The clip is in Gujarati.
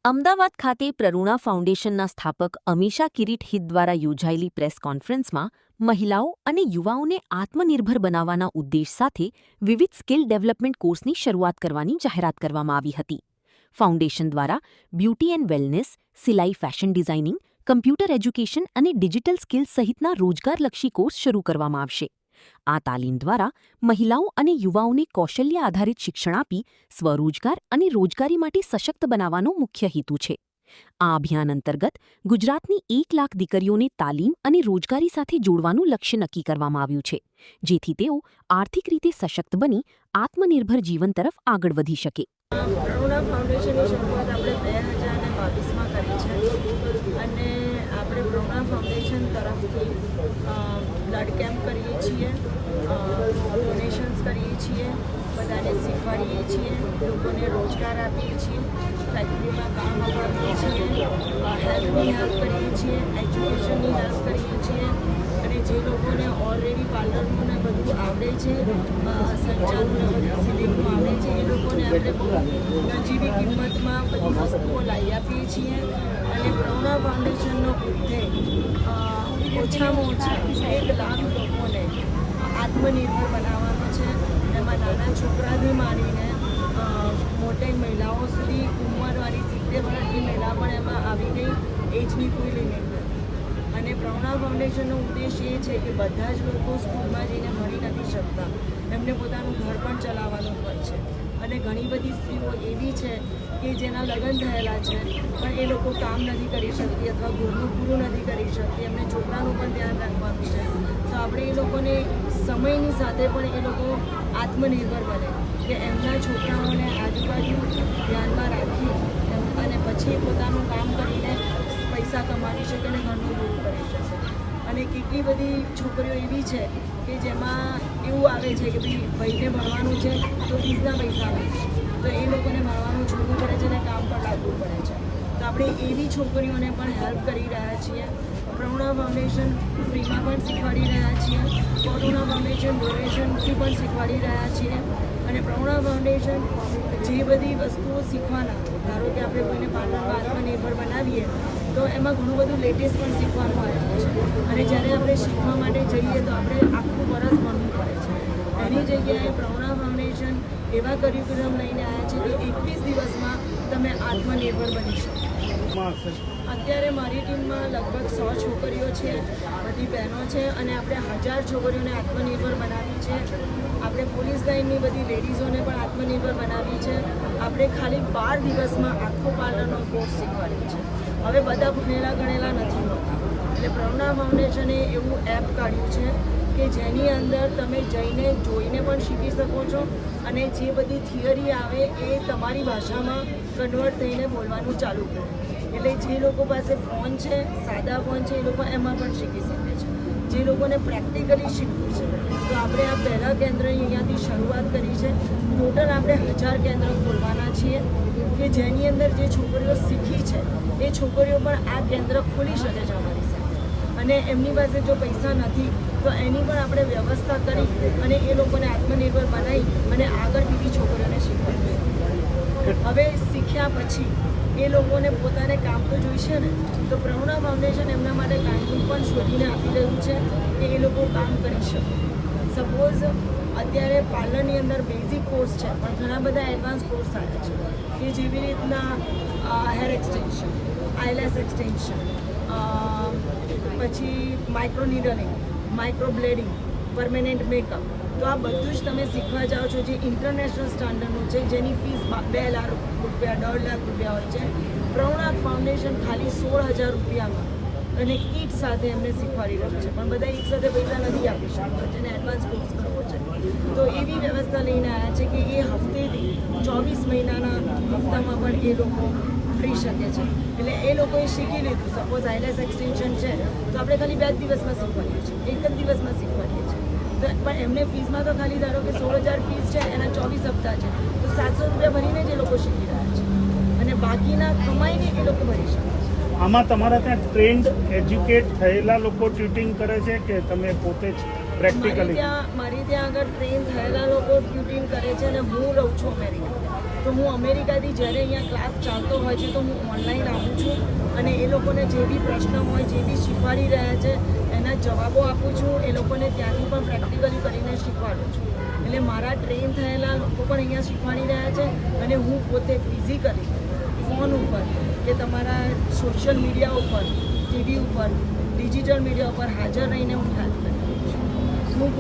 અમદાવાદ ખાતે પ્રરૂણા ફાઉન્ડેશનના સ્થાપક અમીષા કિરીટ હિત દ્વારા યોજાયેલી પ્રેસ કોન્ફરન્સમાં મહિલાઓ અને યુવાઓને આત્મનિર્ભર બનાવવાના ઉદ્દેશ સાથે વિવિધ સ્કિલ ડેવલપમેન્ટ કોર્સની શરૂઆત કરવાની જાહેરાત કરવામાં આવી હતી. ફાઉન્ડેશન દ્વારા બ્યુટી એન્ડ વેલનેસ, સિલાઈ ફેશન ડિઝાઇનિંગ, કમ્પ્યુટર એજ્યુકેશન અને ડિજિટલ સ્કિલ્સ સહિતના રોજગારલક્ષી કોર્સ શરૂ કરવામાં આવશે. આ તાલીમ દ્વારા મહિલાઓ અને યુવાઓને કૌશલ્ય આધારિત શિક્ષણ આપી સ્વરોજગાર અને રોજગારી માટે સશક્ત બનાવવાનો મુખ્ય હેતુ છે. આ અભિયાન અંતર્ગત ગુજરાતની 1 લાખ દીકરીઓને તાલીમ અને રોજગારી સાથે જોડવાનું લક્ષ્ય નક્કી કરવામાં આવ્યું છે, જેથી તેઓ આર્થિક રીતે સશક્ત બની આત્મનિર્ભર જીવન તરફ આગળ વધી શકે. પ્રરૂણા ફાઉન્ડેશનની શરૂઆત આપણે 2022માં કરી છે અને આપણે પ્રરૂણા ફાઉન્ડેશન તરફથી બ્લડ કેમ્પ કરીએ છીએ, ડોનેશન્સ કરીએ છીએ, બધાને શીખવાડીએ છીએ, લોકોને રોજગાર આપીએ છીએ, ફેક્ટરીમાં કામ અપાવીએ છીએ, હેલ્થની હેલ્પ કરીએ છીએ, એજ્યુકેશનની હેલ્પ કરીએ છીએ અને જે લોકોને ઓલરેડી પાર્લરનું ને બધું આવડે છે, સંચારનું ને બધું સિલિંગનું આવડે છે, એ લોકોને આપણે બહુ નજીવી કિંમતમાં બધી વસ્તુઓ લાવી આપીએ છીએ. અને પ્રરૂણા ફાઉન્ડેશનનો ઉદ્દેશ ઓછામાં ઓછા 1 લાખ લોકોને આત્મનિર્ભર બનાવવાનો છે. એમાં નાના છોકરાથી માંડીને મોટી મહિલાઓ સુધી, ઉંમરવાળી 70 વર્ષની મહિલા પણ એમાં આવી ગઈ, એજની કોઈ લિમિટ નથી. અને પ્રરૂણા ફાઉન્ડેશનનો ઉદ્દેશ એ છે કે બધા જ લોકો સ્કૂલમાં જઈને ભણી નથી શકતા, એમને પોતાનું ઘર પણ ચલાવવાનું હોય છે. અને ઘણી બધી સ્ત્રીઓ એવી છે કે જેના લગ્ન થયેલા છે પણ એ લોકો કામ નથી કરી શકતી અથવા ઘરનું પૂરું નથી કરી શકતી, એમને છોકરાનું પણ ધ્યાન રાખવાનું છે. તો આપણે એ લોકોને સમયની સાથે પણ એ લોકો આત્મનિર્ભર બને, કે એમના છોકરાઓને આજુબાજુ ધ્યાનમાં રાખી અને પછી પોતાનું કામ કરીને પૈસા કમાવી શકે અને ઘરનું પૂરું કરી શકે. અને કેટલી બધી છોકરીઓ એવી છે કે જેમાં એવું આવે છે કે ભાઈને ભણવાનું છે તો ફીસના પૈસા નથી, તો એ લોકોને ભણવાનું છોડવું પડે છે અને કામ પર લાગવું પડે છે. તો આપણે એવી છોકરીઓને પણ હેલ્પ કરી રહ્યા છીએ. પ્રરૂણા ફાઉન્ડેશન ફ્રીમાં પણ શીખવાડી રહ્યા છીએ, પ્રરૂણા ફાઉન્ડેશન ડોનેશનથી પણ શીખવાડી રહ્યા છીએ. અને પ્રરૂણા ફાઉન્ડેશન જે બધી વસ્તુઓ શીખવાના, ધારો કે આપણે કોઈને પાર્લરમાં આત્મનિર્ભર બનાવીએ તો એમાં ઘણું બધું લેટેસ્ટ પણ શીખવાનું આવ્યું છે. અને જ્યારે આપણે શીખવા માટે જઈએ તો આપણે આખું વરસ ભણવું પડે છે. એની જગ્યાએ પ્રરૂણા ફાઉન્ડેશન એવા કરિક્યુલમ લઈને આવ્યા છે કે 21 દિવસમાં તમે આત્મનિર્ભર બની શકો. અત્યારે મારી ટીમમાં લગભગ 100 છોકરીઓ છે, બધી બહેનો છે અને આપણે 1000 છોકરીઓને આત્મનિર્ભર બનાવી છે. આપણે પોલીસ લાઇનની બધી લેડીઝોને પણ આત્મનિર્ભર બનાવી છે. આપણે ખાલી 12 દિવસમાં આખો પાર્લરનો કોર્સ શીખવાડીએ છીએ. હવે બધા ભણેલા ગણેલા નથી હોતા, એટલે પ્રરૂણા ફાઉન્ડેશને એવું એપ કાઢ્યું છે કે જેની અંદર તમે જઈને જોઈને પણ શીખી શકો છો અને જે બધી થિયરી આવે એ તમારી ભાષામાં કન્વર્ટ થઈને બોલવાનું ચાલુ કરે. એટલે જે લોકો પાસે ફોન છે, સાદા ફોન છે, એ લોકો એમાં પણ શીખી શકે છે. જે લોકોને પ્રેક્ટિકલી શીખવું છે તો આપણે આ પહેલાં કેન્દ્ર અહીંયાથી શરૂઆત કરી છે. ટોટલ આપણે 1000 કેન્દ્ર ખોલવાના છીએ કે જેની અંદર જે છોકરીઓ શીખી છે એ છોકરીઓ પણ આ કેન્દ્ર ખોલી શકે છે અમારી સાથે. અને એમની પાસે જો પૈસા નથી તો એની પણ આપણે વ્યવસ્થા કરી અને એ લોકોને આત્મનિર્ભર બનાવી અને આગળ બીજી છોકરીઓને શીખવાડીએ. હવે શીખ્યા પછી એ લોકોને પોતાને કામ તો જોઈશે ને, તો પ્રરૂણા ફાઉન્ડેશન એમના માટે કામ પણ શોધીને આપી રહ્યું છે કે એ લોકો કામ કરી શકે. સપોઝ અત્યારે પાર્લરની અંદર બેઝિક કોર્સ છે પણ ઘણા બધા એડવાન્સ કોર્સ આવ્યા છે કે જેવી રીતના હેર એક્સટેન્શન, આઈલેસ એક્સટેન્શન, પછી માઇક્રો નીડલિંગ, માઇક્રો બ્લેડિંગ, પરમેનન્ટ મેકઅપ. તો આ બધું જ તમે શીખવા જાઓ છો જે ઇન્ટરનેશનલ સ્ટાન્ડર્ડનું છે, જેની ફીસ 2 લાખ રૂપિયા, 1.5 લાખ રૂપિયા હોય છે. પ્રરૂણા ફાઉન્ડેશન ખાલી 16,000 રૂપિયામાં અને કીટ સાથે એમને શીખવાડી રહ્યું છે. પણ બધા એક સાથે પૈસા નથી આપી શકતા, જેને એડવાન્સ કોર્સ કરવો છે. તો એવી વ્યવસ્થા લઈને આવ્યા છે કે એ હફ્તેથી 24 મહિનાના હપ્તામાં પણ એ લોકો કરી શકે છે. એટલે એ લોકોએ શીખી લીધું. સપોઝ આઈલેસ એક્સટેન્શન છે તો આપણે ખાલી 2 દિવસમાં શીખવાડીએ છીએ, 1 જ દિવસમાં શીખવાડીએ છીએ. તો પણ એમને ફીસમાં તો ખાલી ધારો કે 16,000 ફીસ છે, એના 24 હપ્તા છે તો 700 રૂપિયા ભરીને જ એ લોકો શીખી રહ્યા છે અને બાકીના કમાઈને એ લોકો ભરી શકે છે. આમાં તમારા ત્યાં ટ્રેન્ડ એજ્યુકેટ થયેલા લોકો ટ્યુટિંગ કરે છે કે તમે પોતે જ પ્રેક્ટિકલી? મારી ત્યાં આગળ ટ્રેન થયેલા લોકો ટ્યુટિંગ કરે છે અને હું રહું છું અમેરિકા. તો હું અમેરિકાથી જ્યારે અહીંયા ક્લાસ ચાલતો હોય છે તો હું ઓનલાઈન આવું છું અને એ લોકોને જે બી પ્રશ્ન હોય જે બી શીખવાડી રહ્યા છે એના જવાબો આપું છું. એ લોકોને ત્યાંથી પણ પ્રેક્ટિકલી કરીને શીખવાડું છું. એટલે મારા ટ્રેન થયેલા લોકો પણ અહીંયા શીખવાડી રહ્યા છે અને હું પોતે ફિઝિકલી ફોન ઉપર કે તમારા સોશિયલ મીડિયા ઉપર, ટીવી ઉપર, ડિજિટલ મીડિયા ઉપર હાજર રહીને હું હેલ્પ કરું છું. હું